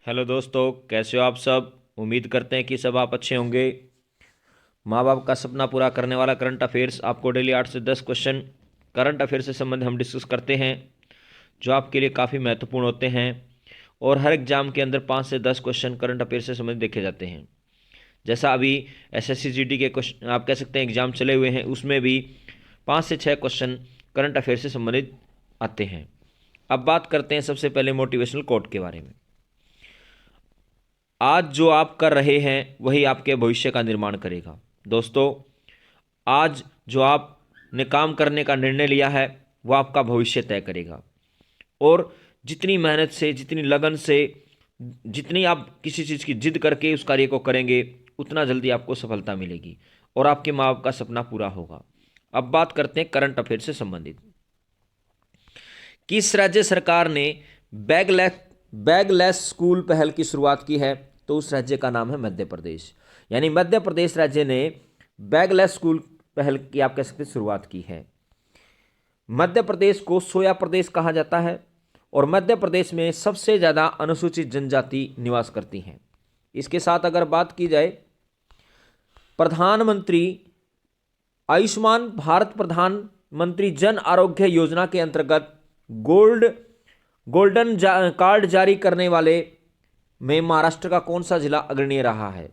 Hello दोस्तों, कैसे हो आप सब। उम्मीद करते हैं कि सब आप अच्छे होंगे। माँ बाप का सपना पूरा करने वाला करंट अफेयर्स आपको डेली 8 से 10 क्वेश्चन करंट अफेयर से संबंधित हम डिस्कस करते हैं, जो आपके लिए काफ़ी महत्वपूर्ण होते हैं। और हर एग्जाम के अंदर 5 से 10 क्वेश्चन करंट अफेयर से संबंधित देखे जाते हैं। जैसा अभी एसएससी जीडी के क्वेश्चन आप कह सकते हैं एग्जाम चले हुए हैं, उसमें भी 5 से 6 क्वेश्चन करंट अफेयर से संबंधित आते हैं। अब बात करते हैं सबसे पहले मोटिवेशनल कोट के बारे में। आज जो आप कर रहे हैं वही आपके भविष्य का निर्माण करेगा। दोस्तों, आज जो आपने काम करने का निर्णय लिया है वो आपका भविष्य तय करेगा। और जितनी मेहनत से, जितनी लगन से, जितनी आप किसी चीज़ की जिद करके उस कार्य को करेंगे, उतना जल्दी आपको सफलता मिलेगी और आपके माँ बाप का सपना पूरा होगा। अब बात करते हैं करंट अफेयर से संबंधित। किस राज्य सरकार ने बैगलेस स्कूल पहल की शुरुआत की है? तो उस राज्य का नाम है मध्य प्रदेश। यानी मध्य प्रदेश राज्य ने बैगलेस स्कूल पहल की आप कह सकते शुरुआत की है। मध्य प्रदेश को सोया प्रदेश कहा जाता है और मध्य प्रदेश में सबसे ज़्यादा अनुसूचित जनजाति निवास करती हैं। इसके साथ अगर बात की जाए, प्रधानमंत्री आयुष्मान भारत प्रधानमंत्री जन आरोग्य योजना के अंतर्गत गोल्डन कार्ड जारी करने वाले में महाराष्ट्र का कौन सा जिला अग्रणी रहा है?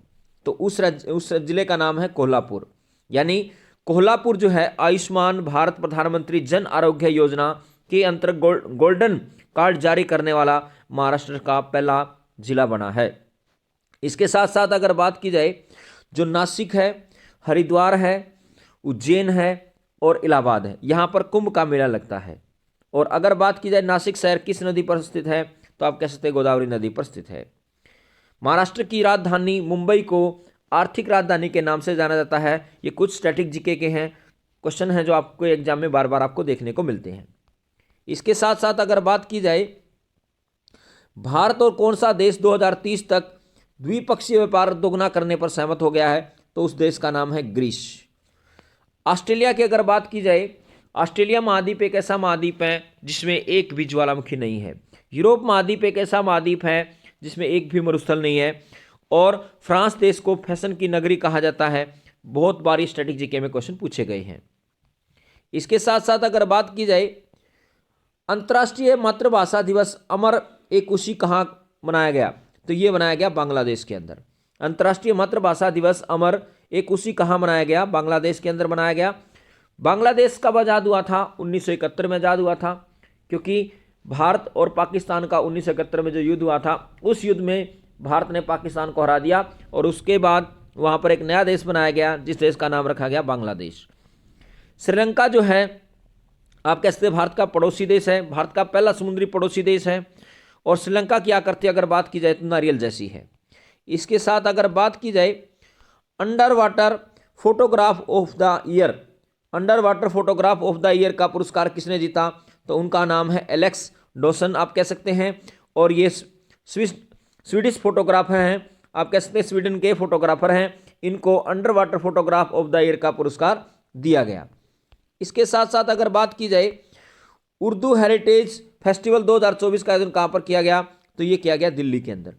तो उस जिले का नाम है कोल्हापुर। यानी कोल्हापुर जो है आयुष्मान भारत प्रधानमंत्री जन आरोग्य योजना के अंतर्गत गोल्डन कार्ड जारी करने वाला महाराष्ट्र का पहला जिला बना है। इसके साथ साथ अगर बात की जाए, जो नासिक है, हरिद्वार है, उज्जैन है और इलाहाबाद है, यहाँ पर कुंभ का मेला लगता है। और अगर बात की जाए नासिक शहर किस नदी पर स्थित है? तो आप कह सकते हैं गोदावरी नदी पर स्थित है। महाराष्ट्र की राजधानी मुंबई को आर्थिक राजधानी के नाम से जाना जाता है। ये कुछ स्टैटिक जीके के हैं, क्वेश्चन हैं जो आपको एग्जाम में बार बार आपको देखने को मिलते हैं। इसके साथ साथ अगर बात की जाए, भारत और कौन सा देश 2030 तक द्विपक्षीय व्यापार दोगुना करने पर सहमत हो गया है? तो उस देश का नाम है ग्रीस। ऑस्ट्रेलिया की अगर बात की जाए, ऑस्ट्रेलिया महाद्वीप एक ऐसा महाद्वीप है जिसमें एक भी ज्वालामुखी नहीं है। यूरोप महाद्वीप एक ऐसा महाद्वीप है जिसमें एक भी मरुस्थल नहीं है। और फ्रांस देश को फैशन की नगरी कहा जाता है। बहुत बार स्टैटिक जीके में क्वेश्चन पूछे गए हैं। इसके साथ साथ अगर बात की जाए, अंतर्राष्ट्रीय मातृभाषा दिवस अमर एकुशे कहाँ मनाया गया? तो ये मनाया गया बांग्लादेश के अंदर। अंतर्राष्ट्रीय मातृभाषा दिवस अमर एकुशे कहाँ मनाया गया? बांग्लादेश के अंदर मनाया गया। बांग्लादेश कब आज़ाद हुआ था? 1971 में आज़ाद हुआ था, क्योंकि भारत और पाकिस्तान का 1971 में जो युद्ध हुआ था, उस युद्ध में भारत ने पाकिस्तान को हरा दिया और उसके बाद वहाँ पर एक नया देश बनाया गया जिस देश का नाम रखा गया बांग्लादेश। श्रीलंका जो है आप कह सकते हैं भारत का पड़ोसी देश है, भारत का पहला समुद्री पड़ोसी देश है। और श्रीलंका की आकृति अगर बात की जाए तो नारियल जैसी है। इसके साथ अगर बात की जाए, under water photograph of the year, under water photograph of the year का पुरस्कार किसने जीता? तो उनका नाम है एलेक्स डॉसन आप कह सकते हैं। और ये स्वीडिश फोटोग्राफर हैं, आप कह सकते हैं स्वीडन के फोटोग्राफर हैं। इनको under water photograph of the year का पुरस्कार दिया गया। इसके साथ साथ अगर बात की जाए, उर्दू हेरिटेज फेस्टिवल 2024 का आयोजन कहाँ पर किया गया? तो ये किया गया दिल्ली के अंदर।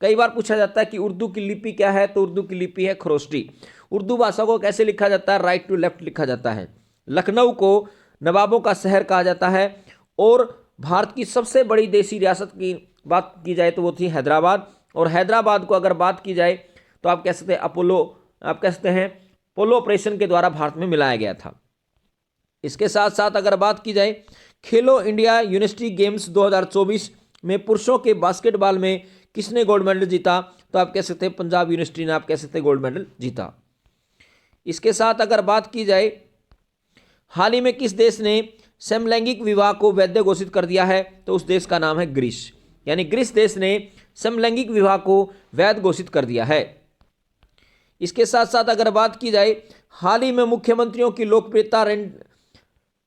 कई बार पूछा जाता है कि उर्दू की लिपि क्या है? तो उर्दू की लिपि है खरोष्टी। उर्दू भाषा को कैसे लिखा जाता है? राइट टू लेफ्ट लिखा जाता है। लखनऊ को नवाबों का शहर कहा जाता है। और भारत की सबसे बड़ी देशी रियासत की बात की जाए तो वो थी हैदराबाद। और हैदराबाद को अगर बात की जाए तो आप कह सकते हैं पोलो ऑपरेशन के द्वारा भारत में मिलाया गया था। इसके साथ साथ अगर बात की जाए, खेलो इंडिया यूनिवर्सिटी गेम्स 2024 में पुरुषों के बास्केटबॉल में किसने गोल्ड मेडल जीता? तो आप कह सकते हैं पंजाब यूनिवर्सिटी ने आप कह सकते हैं गोल्ड मेडल जीता। इसके साथ अगर बात की जाए, हाल ही में किस देश ने समलैंगिक विवाह को वैध घोषित कर दिया है? तो उस देश का नाम है ग्रीस। यानी ग्रीस देश ने समलैंगिक विवाह को वैध घोषित कर दिया है। इसके साथ साथ अगर बात की जाए, हाल ही में मुख्यमंत्रियों की लोकप्रियता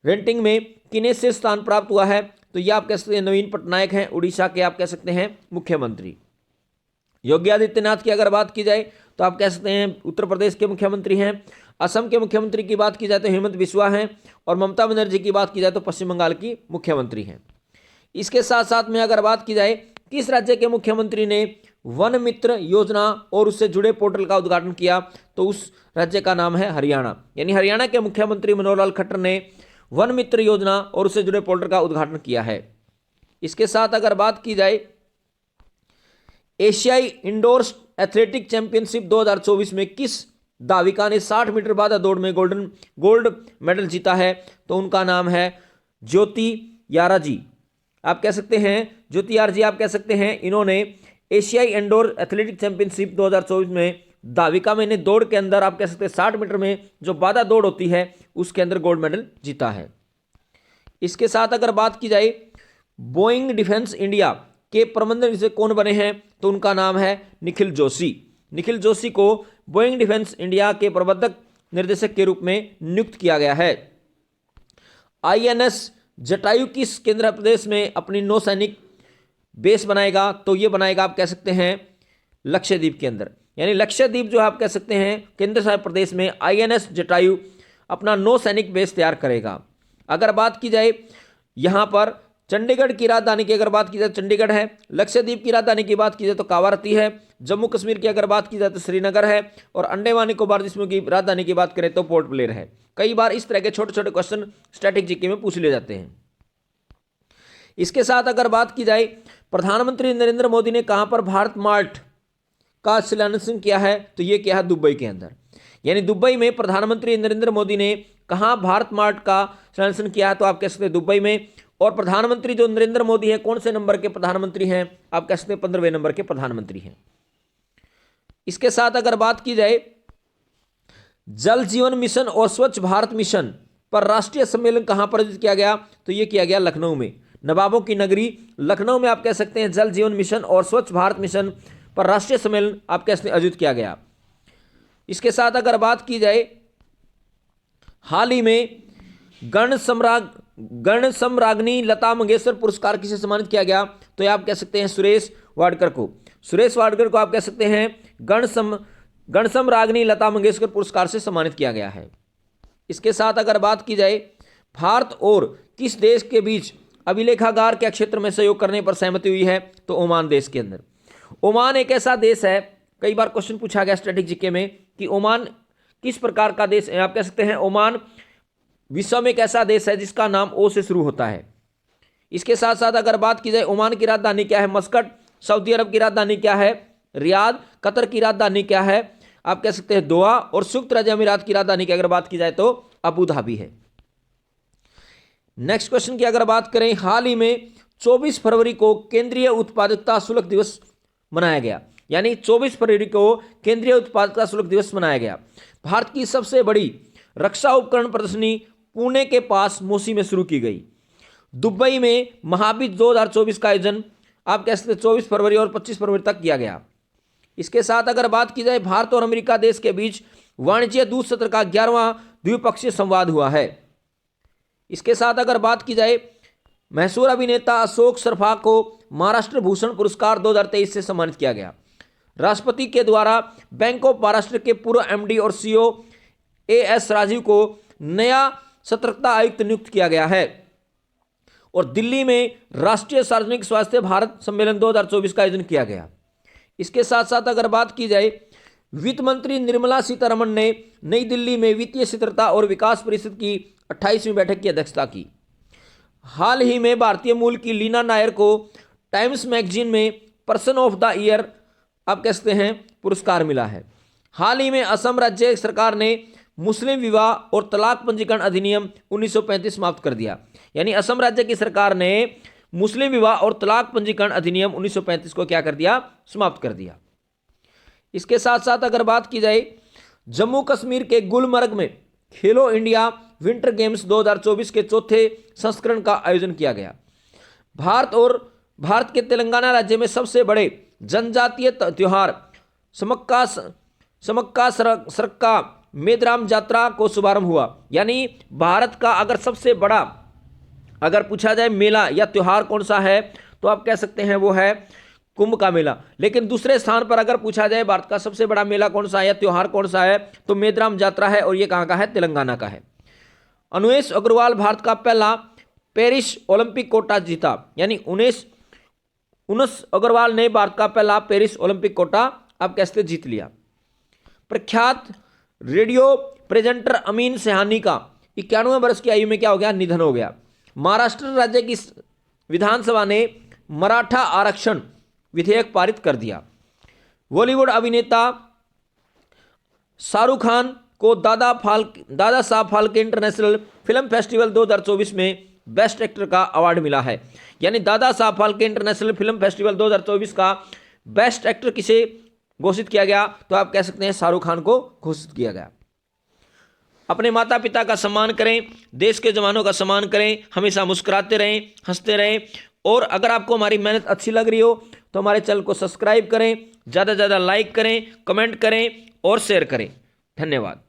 रेटिंग में किन्हें से स्थान प्राप्त हुआ है? तो ये आप कह सकते हैं नवीन पटनायक हैं, उड़ीसा के आप कह सकते हैं मुख्यमंत्री। योगी आदित्यनाथ की अगर बात की जाए तो आप कह सकते हैं उत्तर प्रदेश के मुख्यमंत्री हैं। असम के मुख्यमंत्री की बात की जाए तो हेमंत बिस्वा हैं। और ममता बनर्जी की बात की जाए तो पश्चिम बंगाल की मुख्यमंत्री हैं। इसके साथ साथ में अगर बात की जाए, किस राज्य के मुख्यमंत्री ने वन मित्र योजना और उससे जुड़े पोर्टल का उद्घाटन किया? तो उस राज्य का नाम है हरियाणा। यानी हरियाणा के मुख्यमंत्री मनोहर लाल खट्टर ने वन मित्र योजना और उससे जुड़े पोर्टल का उद्घाटन किया है। इसके साथ अगर बात की जाए एशियाई इंडोर एथलेटिक चैंपियनशिप 2024 में किस दाविका ने 60 मीटर बाधा दौड़ में गोल्ड मेडल जीता है? तो उनका नाम है ज्योति यारा जी। आप कह सकते हैं ज्योति यारा जी, आप कह सकते हैं इन्होंने एशियाई इंडोर एथलेटिक चैंपियनशिप 2024 में दाविका में दौड़ के अंदर आप कह सकते हैं 60 मीटर में जो बाधा दौड़ होती है उसके अंदर गोल्ड मेडल जीता है। इसके साथ अगर बात की जाए बोइंग डिफेंस इंडिया के प्रबंधन निदेशक कौन बने हैं? तो उनका नाम है निखिल जोशी। निखिल जोशी को बोइंग डिफेंस इंडिया के प्रबंधक निर्देशक के रूप में नियुक्त किया गया है। आईएनएस जटायु किस केंद्र प्रदेश में अपनी नौसैनिक बेस बनाएगा? तो ये बनाएगा आप कह सकते हैं लक्षद्वीप के अंदर। यानी लक्षद्वीप जो आप कह सकते हैं केंद्र शासित प्रदेश में आईएनएस जटायु अपना नौसैनिक बेस तैयार करेगा। अगर बात की जाए यहाँ पर चंडीगढ़ की राजधानी की अगर बात की जाए चंडीगढ़ है, लक्षद्वीप की राजधानी की बात की जाए तो कावारती है, जम्मू कश्मीर की अगर बात की जाए तो श्रीनगर है, और अंडमान निकोबार जिसमें की राजधानी की बात करें तो पोर्ट ब्लेयर है। कई बार इस तरह के छोटे छोटे क्वेश्चन स्टैटिक जीके में पूछ लिए जाते हैं। इसके साथ अगर बात की जाए प्रधानमंत्री नरेंद्र मोदी ने कहां पर भारत मार्ट का शिलान्यास किया है? तो ये किया है दुबई के अंदर। यानी दुबई में प्रधानमंत्री नरेंद्र मोदी ने कहां भारत मार्ट का शिलान्यास किया है? तो आप कह सकते हैं दुबई में। और प्रधानमंत्री जो नरेंद्र मोदी हैं कौन से नंबर के प्रधानमंत्री हैं? आप कह सकते हैं 15वें नंबर के प्रधानमंत्री हैं। इसके साथ अगर बात की जाए जल जीवन मिशन और स्वच्छ भारत मिशन पर राष्ट्रीय सम्मेलन कहां पर आयोजित किया गया? तो यह किया गया लखनऊ में, नवाबों की नगरी लखनऊ में आप कह सकते हैं जल जीवन मिशन और स्वच्छ भारत मिशन पर राष्ट्रीय सम्मेलन आप कह सकते हैं आयोजित किया गया। इसके साथ अगर बात की जाए हाल ही में गण सम्राज्ञी लता मंगेशकर पुरस्कार किसे सम्मानित किया गया? तो ये आप कह सकते हैं सुरेश वाडकर को। सुरेश वाडकर को आप कह सकते हैं गण सम्राज्ञी लता मंगेशकर पुरस्कार से सम्मानित किया गया है। इसके साथ अगर बात की जाए भारत और किस देश के बीच अभिलेखागार के क्षेत्र में सहयोग करने पर सहमति हुई है? तो ओमान देश के अंदर। ओमान एक ऐसा देश है, कई बार क्वेश्चन पूछा गया स्ट्रेटेजिक जीके में कि ओमान किस प्रकार का देश है? आप कह सकते हैं ओमान विश्व में एक ऐसा देश है जिसका नाम ओ से शुरू होता है। इसके साथ साथ अगर बात की जाए ओमान की राजधानी क्या है? मस्कट। सऊदी अरब की राजधानी क्या है? रियाद। कतर की राजधानी क्या है? आप कह सकते हैं दोहा। और संयुक्त राज्य अमीरात की राजधानी की अगर बात की जाए तो अबू धाबी है। नेक्स्ट क्वेश्चन की अगर बात करें हाल ही में 24 फरवरी को केंद्रीय उत्पादकता शुल्क दिवस मनाया गया। यानी 24 फरवरी को केंद्रीय उत्पादकता शुल्क दिवस मनाया गया। भारत की सबसे बड़ी रक्षा उपकरण प्रदर्शनी पुणे के पास मोसी में शुरू की गई। दुबई में महाबीज 2024 का आयोजन आप कह सकते हैं 24 फरवरी और 25 फरवरी तक किया गया। इसके साथ अगर बात की जाए भारत और अमेरिका देश के बीच वाणिज्य दूत सत्र का 11वां द्विपक्षीय संवाद हुआ है। इसके साथ अगर बात की जाए मशहूर अभिनेता अशोक सरफा को महाराष्ट्र भूषण पुरस्कार 2023 से सम्मानित किया गया। राष्ट्रपति के द्वारा बैंक ऑफ महाराष्ट्र के पूर्व एमडी और सीईओ एएस राजीव को नया सतर्कता आयुक्त नियुक्त किया गया है। और दिल्ली में राष्ट्रीय सार्वजनिक स्वास्थ्य भारत सम्मेलन 2024 का आयोजन किया गया। इसके साथ साथ अगर बात की जाए वित्त मंत्री निर्मला सीतारमण ने नई दिल्ली में वित्तीय स्थिरता और विकास परिषद की 28वीं बैठक की अध्यक्षता की। हाल ही में भारतीय मूल की लीना नायर को टाइम्स मैगजीन में पर्सन ऑफ द ईयर आप कह सकते हैं पुरस्कार मिला है। हाल ही में असम राज्य सरकार ने मुस्लिम विवाह और तलाक पंजीकरण अधिनियम 1935 समाप्त कर दिया। यानी असम राज्य की सरकार ने मुस्लिम विवाह और तलाक पंजीकरण अधिनियम 1935 को क्या कर दिया? समाप्त कर दिया। इसके साथ साथ अगर बात की जाए जम्मू कश्मीर के गुलमर्ग में खेलो इंडिया विंटर गेम्स 2024 के चौथे संस्करण का आयोजन किया गया। भारत के तेलंगाना राज्य में सबसे बड़े जनजातीय त्योहार समक्का सरक्का मेदराम यात्रा को शुभारंभ हुआ। यानी भारत का अगर सबसे बड़ा अगर पूछा जाए मेला या त्योहार कौन सा है तो आप कह सकते हैं वो है कुंभ का मेला। लेकिन दूसरे स्थान पर अगर पूछा जाए भारत का सबसे बड़ा मेला कौन सा है या त्योहार कौन सा है तो मेदराम यात्रा है, और ये कहाँ का है? तेलंगाना का है। अनुवेश अग्रवाल भारत का पहला पेरिस ओलंपिक कोटा जीता। यानी उनस अग्रवाल ने भारत का पहला पेरिस ओलंपिक कोटा आप कैसे जीत लिया। प्रख्यात रेडियो प्रेजेंटर अमीन सैहानी का 91 वर्ष की आयु में क्या हो गया, निधन हो गया। महाराष्ट्र राज्य की विधानसभा ने मराठा आरक्षण विधेयक पारित कर दिया। बॉलीवुड अभिनेता शाहरुख खान को Dada Saheb Phalke international film festival 2024 में बेस्ट एक्टर का अवार्ड मिला है। यानी Dada Saheb Phalke international film festival 2024 का बेस्ट एक्टर किसे घोषित किया गया, तो आप कह सकते हैं शाहरुख खान को घोषित किया गया। अपने माता पिता का सम्मान करें, देश के जवानों का सम्मान करें, हमेशा मुस्कुराते रहें, हंसते रहें। और अगर आपको हमारी मेहनत अच्छी लग रही हो तो हमारे चैनल को सब्सक्राइब करें, ज़्यादा से ज़्यादा लाइक करें, कमेंट करें और शेयर करें। धन्यवाद।